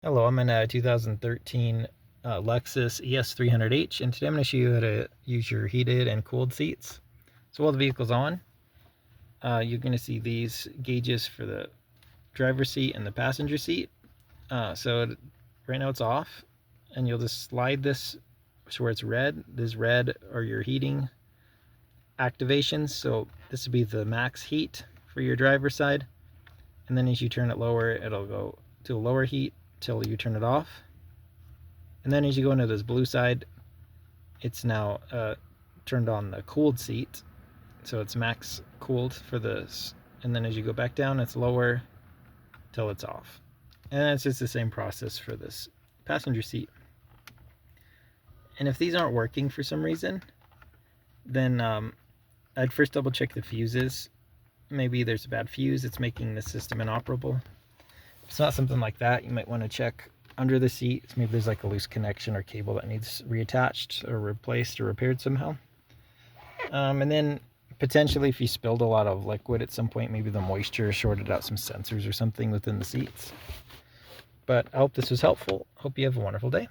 Hello, I'm in a 2013 Lexus ES 300H, and today I'm going to show you how to use your heated and cooled seats. So while the vehicle's on, you're going to see these gauges for the driver's seat and the passenger seat. Right now it's off, and you'll just slide this to where it's red. This red are your heating activations, so this would be the max heat for your driver's side. And then as you turn it lower, it'll go to a lower heat till you turn it off. And then as you go into this blue side, it's now turned on the cooled seat, so it's max cooled for this. And then as you go back down, it's lower till it's off. And it's just the same process for this passenger seat. And if these aren't working for some reason, then I'd first double check the fuses. Maybe there's a bad fuse, it's making the system inoperable. If it's not something like that, you might want to check under the seat. Maybe there's like a loose connection or cable that needs reattached or replaced or repaired somehow. And then potentially if you spilled a lot of liquid at some point, maybe the moisture shorted out some sensors or something within the seats. But I hope this was helpful. Hope you have a wonderful day.